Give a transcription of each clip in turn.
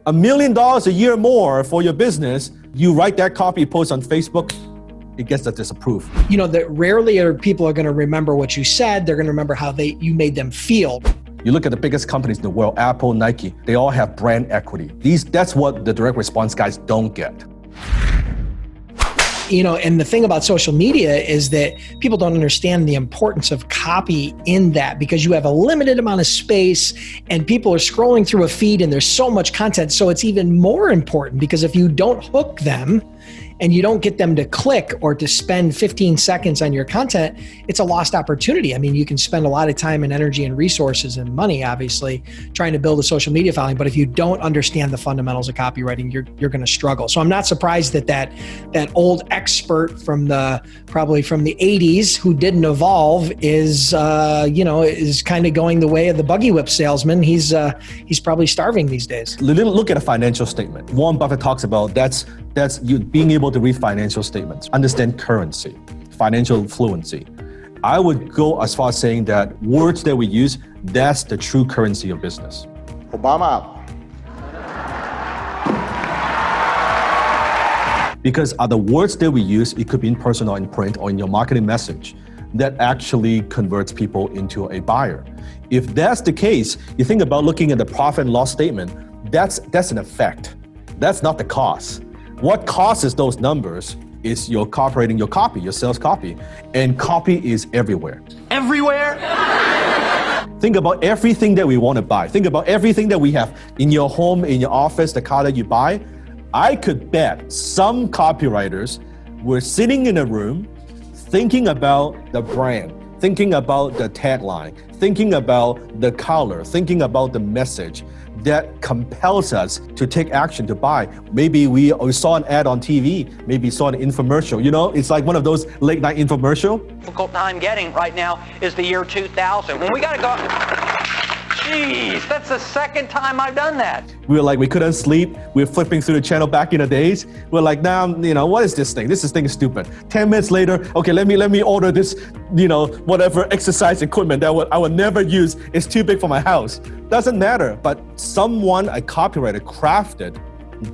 $1 million a year more for your business, you write that copy, post on Facebook, it gets the disapprove. You know, that rarely are people are going to remember what you said. They're going to remember how you made them feel. You look at the biggest companies in the world, Apple, Nike, they all have brand equity. That's what the direct response guys don't get. You know, and the thing about social media is that people don't understand the importance of copy in that, because you have a limited amount of space and people are scrolling through a feed and there's so much content. So it's even more important, because if you don't hook them and you don't get them to click or to spend 15 seconds on your content, it's a lost opportunity. I mean, you can spend a lot of time and energy and resources and money, obviously, trying to build a social media following. But if you don't understand the fundamentals of copywriting, you're going to struggle. So I'm not surprised that old expert from probably from the 80s who didn't evolve is kind of going the way of the buggy whip salesman. He's probably starving these days. Look at a financial statement. Warren Buffett talks about that's you being able to read financial statements, understand currency, financial fluency. I would go as far as saying that words that we use, that's the true currency of business. Obama. Because are the words that we use, it could be in person or in print or in your marketing message, that actually converts people into a buyer. If that's the case, you think about looking at the profit and loss statement, that's an effect. That's not the cost. What causes those numbers is your copywriting, your copy, your sales copy. And copy is everywhere. Everywhere? Think about everything that we want to buy. Think about everything that we have in your home, in your office, the car that you buy. I could bet some copywriters were sitting in a room thinking about the brand, thinking about the tagline, thinking about the color, thinking about the message that compels us to take action to buy. Maybe we saw an ad on TV, maybe saw an infomercial. You know, it's like one of those late night infomercial. Difficult time getting right now is the year 2000. When we got to go, jeez, that's the second time I've done that. We couldn't sleep. We were flipping through the channel back in the days. We're like, now, what is this thing? This thing is stupid. 10 minutes later, okay, let me order this, whatever exercise equipment that I would never use. It's too big for my house. Doesn't matter. But someone, a copywriter, crafted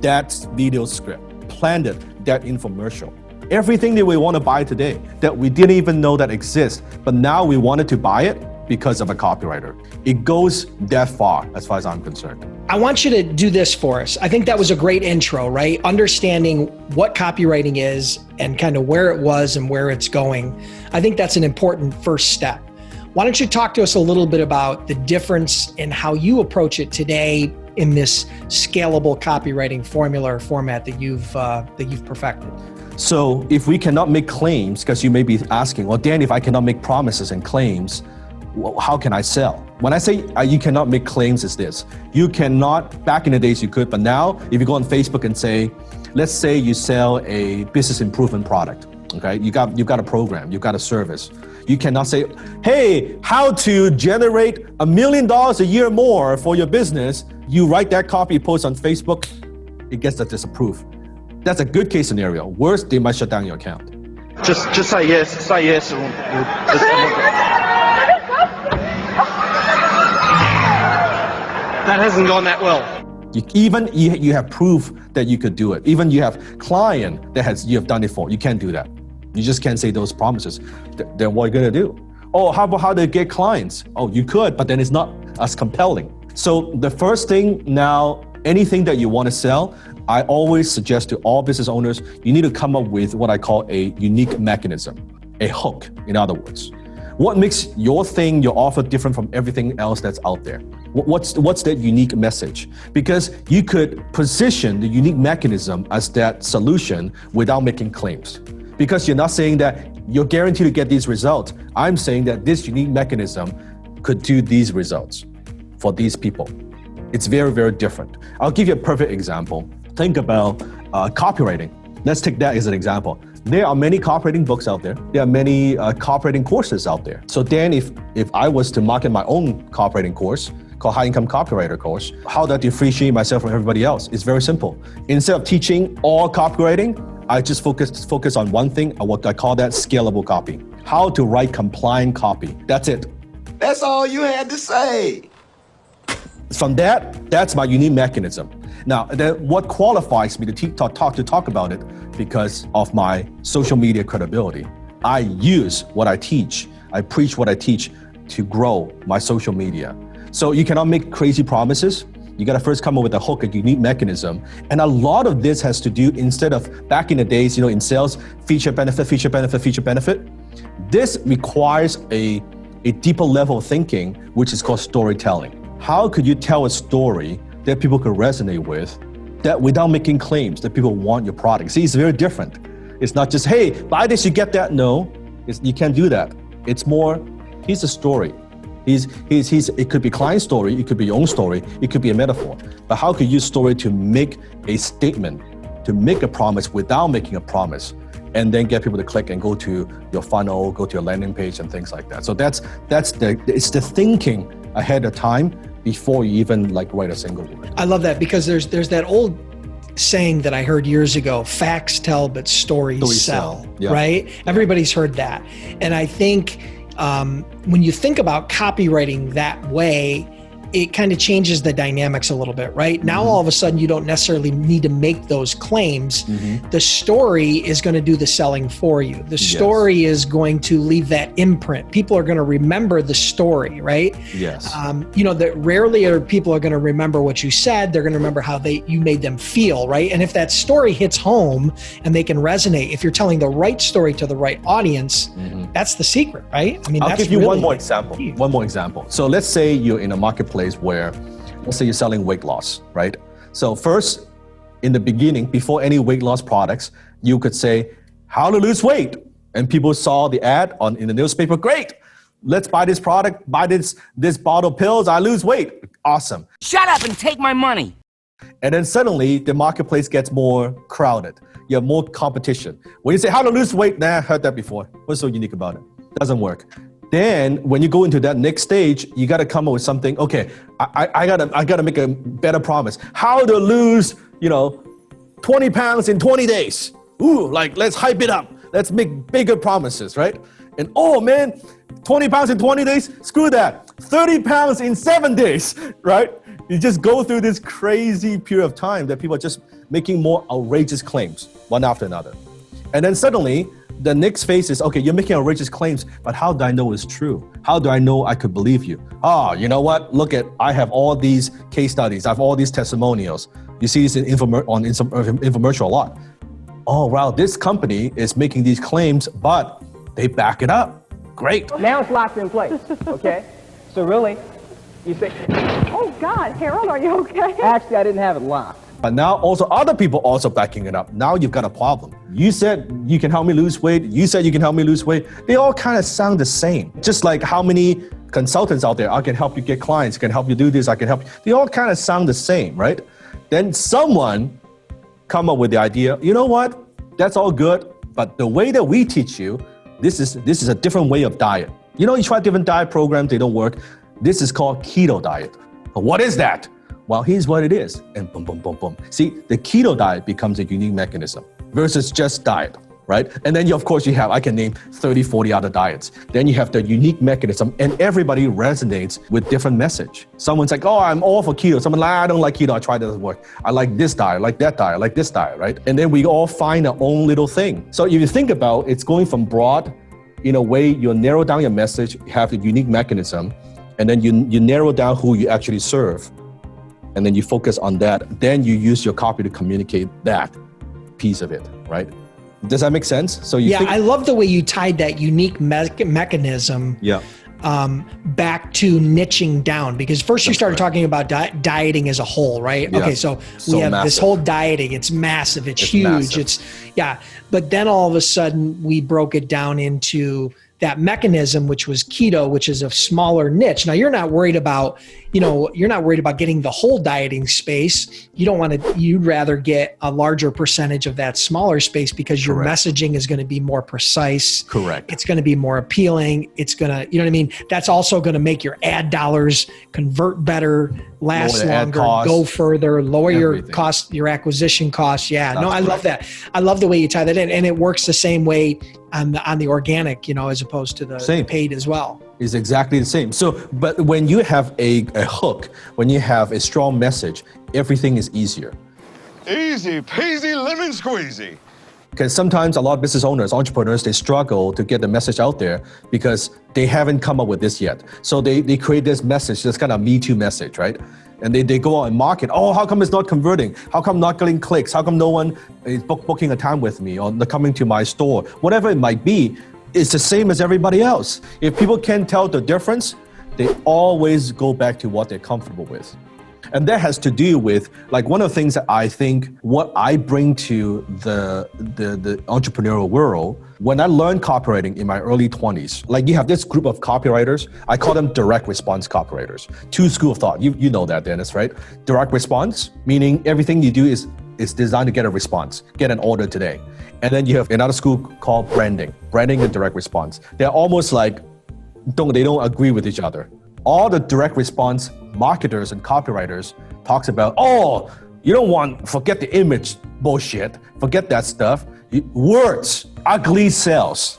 that video script, planned it, that infomercial. Everything that we want to buy today that we didn't even know that exists, but now we wanted to buy it because of a copywriter. It goes that far as far as I'm concerned. I want you to do this for us. I think that was a great intro, right? Understanding what copywriting is and kind of where it was and where it's going. I think that's an important first step. Why don't you talk to us a little bit about the difference in how you approach it today in this scalable copywriting formula or format that you've perfected? So if we cannot make claims, because you may be asking, well, Dan, if I cannot make promises and claims, how can I sell? When I say you cannot make claims, is this. You cannot, back in the days you could, but now if you go on Facebook and say, let's say you sell a business improvement product, okay? You got a program, you got a service. You cannot say, hey, how to generate $1 million a year more for your business. You write that copy, post on Facebook, it gets the disapprove. That's a good case scenario. Worse, they might shut down your account. Just say yes. Say yes. That hasn't gone that well. You have proof that you could do it. Even you have client that you have done it for. You can't do that. You just can't say those promises. Then what are you gonna do? Oh, how about how to get clients? Oh, you could, but then it's not as compelling. So the first thing now, anything that you want to sell, I always suggest to all business owners, you need to come up with what I call a unique mechanism, a hook, in other words. What makes your thing, your offer different from everything else that's out there? What's that unique message? Because you could position the unique mechanism as that solution without making claims. Because you're not saying that you're guaranteed to get these results. I'm saying that this unique mechanism could do these results for these people. It's very, very different. I'll give you a perfect example. Think about copywriting. Let's take that as an example. There are many copywriting books out there. There are many copywriting courses out there. So Dan, if I was to market my own copywriting course, called High Income Copywriter course, how do I differentiate myself from everybody else? It's very simple. Instead of teaching all copywriting, I just focus on one thing, what I call that scalable copy. How to write compliant copy. That's it. That's all you had to say. From that's my unique mechanism. Now, then what qualifies me to talk about it because of my social media credibility. I use what I teach. I preach what I teach to grow my social media. So you cannot make crazy promises. You got to first come up with a hook, a unique mechanism. And a lot of this has to do, instead of back in the days, in sales, feature, benefit, feature, benefit, feature, benefit. This requires a deeper level of thinking, which is called storytelling. How could you tell a story that people could resonate with, that without making claims that people want your product? See, it's very different. It's not just, hey, buy this, you get that. No, you can't do that. It's more, here's a story. It could be client story, it could be your own story, it could be a metaphor. But how could you use story to make a statement, to make a promise without making a promise, and then get people to click and go to your funnel, go to your landing page and things like that. So it's the thinking ahead of time before you even write a single word. I love that, because there's that old saying that I heard years ago, facts tell, but stories sell, yeah. Right? Everybody's heard that. And I think when you think about copywriting that way, it kind of changes the dynamics a little bit, right? Now, all of a sudden, you don't necessarily need to make those claims. The story is going to do the selling for you. The story is going to leave that imprint. People are going to remember the story, right? Yes. That rarely are people are going to remember what you said. They're going to remember how you made them feel, right? And if that story hits home and they can resonate, if you're telling the right story to the right audience, that's the secret, right? I mean, I'll that's give you really one more example. key. One more example. So let's say you're in a marketplace where, let's say you're selling weight loss, right? So first, in the beginning, before any weight loss products, you could say, how to lose weight. And people saw the ad in the newspaper, great, let's buy this product, buy this bottle of pills, I lose weight, awesome. Shut up and take my money. And then suddenly the marketplace gets more crowded. You have more competition. When you say how to lose weight, I heard that before. What's so unique about it? Doesn't work. Then when you go into that next stage, you got to come up with something. Okay, I gotta make a better promise. How to lose, 20 pounds in 20 days. Ooh, let's hype it up. Let's make bigger promises, right? And oh man, 20 pounds in 20 days? Screw that. 30 pounds in 7 days, right? You just go through this crazy period of time that people are just making more outrageous claims, one after another. And then suddenly, the next phase is, okay, you're making outrageous claims, but how do I know it's true? How do I know I could believe you? You know what? I have all these case studies. I have all these testimonials. You see this on infomercial a lot. Oh, wow, this company is making these claims, but they back it up. Great. Now it's locked in place, okay? So really, you say, Oh God, Harold, are you okay? actually, I didn't have it locked. But now also other people also backing it up. Now you've got a problem. You said you can help me lose weight. You said you can help me lose weight. They all kind of sound the same. Just like how many consultants out there, I can help you get clients, I can help you do this, I can help you. They all kind of sound the same, right? Then someone come up with the idea, you know what? That's all good, but the way that we teach you, this is a different way of diet. You try different diet programs, they don't work. This is called keto diet. But what is that? Well, here's what it is, and boom, boom, boom, boom. See, the keto diet becomes a unique mechanism versus just diet, right? And then I can name 30, 40 other diets. Then you have the unique mechanism, and everybody resonates with different message. Someone's like, oh, I'm all for keto. Someone like, I don't like keto, I tried, it doesn't work. I like this diet, I like that diet, I like this diet, right? And then we all find our own little thing. So if you think about it's going from broad, in a way, you narrow down your message, you have a unique mechanism, and then you narrow down who you actually serve. And then you focus on that. Then you use your copy to communicate that piece of it, right? Does that make sense? So I love the way you tied that unique mechanism back to niching down, because first you started talking about dieting as a whole, right? Yeah. Okay, so we have this whole dieting. It's massive. It's huge. Massive. But then all of a sudden we broke it down into that mechanism, which was keto, which is a smaller niche. Now you're not worried about, getting the whole dieting space. You'd rather get a larger percentage of that smaller space because your messaging is going to be more precise. Correct. It's going to be more appealing. It's going to, you know what I mean? That's also going to make your ad dollars convert better, last longer, go further, lower your cost, your acquisition costs. Yeah, I love that. I love the way you tie that in, and it works the same way on the organic, as opposed to the paid as well. It's exactly the same. So, but when you have a hook, when you have a strong message, everything is easier. Easy peasy lemon squeezy. Because sometimes a lot of business owners, entrepreneurs, they struggle to get the message out there because they haven't come up with this yet. So they create this message, this kind of Me Too message, right? And they go out and market, oh, how come it's not converting? How come not getting clicks? How come no one is booking a time with me or coming to my store? Whatever it might be, it's the same as everybody else. If people can't tell the difference, they always go back to what they're comfortable with. And that has to do with, like, one of the things that I think what I bring to the entrepreneurial world, when I learned copywriting in my early 20s, like you have this group of copywriters, I call them direct response copywriters. Two schools of thought, you know that, Dennis, right? Direct response, meaning everything you do is designed to get a response, get an order today. And then you have another school called branding and direct response. They're almost like, they don't agree with each other. All the direct response marketers and copywriters talks about, oh, you don't want, forget the image bullshit, forget that stuff. Words, ugly sales.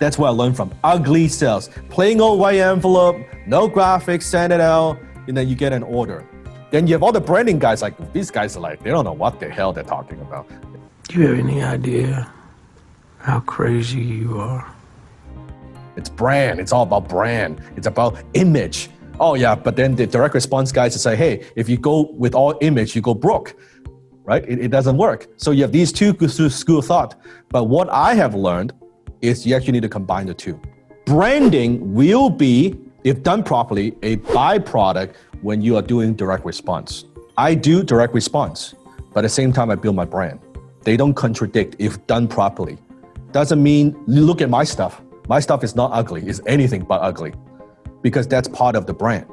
That's what I learned from, ugly sales. Plain old white envelope, no graphics, send it out, and then you get an order. Then you have all the branding guys, like, these guys are like, they don't know what the hell they're talking about. Do you have any idea how crazy you are? It's brand. It's all about brand. It's about image. Oh yeah, but then the direct response guys say, hey, if you go with all image, you go broke, right? It doesn't work. So you have these two school of thought. But what I have learned is you actually need to combine the two. Branding will be, if done properly, a byproduct when you are doing direct response. I do direct response, but at the same time, I build my brand. They don't contradict if done properly. Doesn't mean, look at my stuff. My stuff is not ugly, it's anything but ugly, because that's part of the brand.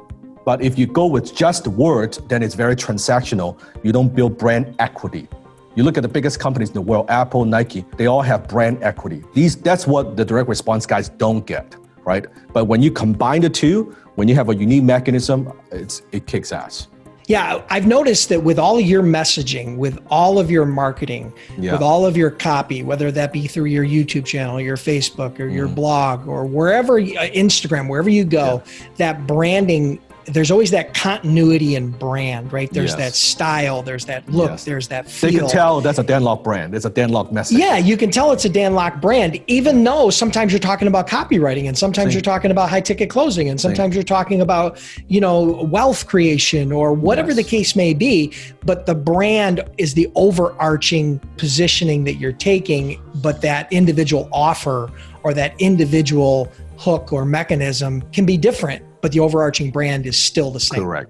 But if you go with just words, then it's very transactional. You don't build brand equity. You look at the biggest companies in the world, Apple, Nike, they all have brand equity. That's what the direct response guys don't get, right? But when you combine the two, when you have a unique mechanism, it kicks ass. Yeah, I've noticed that with all of your messaging, with all of your marketing, with all of your copy, whether that be through your YouTube channel, your Facebook, or your blog, or wherever, Instagram, wherever you go, that branding, there's always that continuity in brand, right? There's that style, there's that look, there's that feel. They can tell that's a Dan Lok brand. It's a Dan Lok message. Yeah, you can tell it's a Dan Lok brand, even though sometimes you're talking about copywriting, and sometimes you're talking about high ticket closing, and sometimes you're talking about, wealth creation or whatever the case may be. But the brand is the overarching positioning that you're taking, but that individual offer or that individual hook or mechanism can be different, but the overarching brand is still the same. Correct.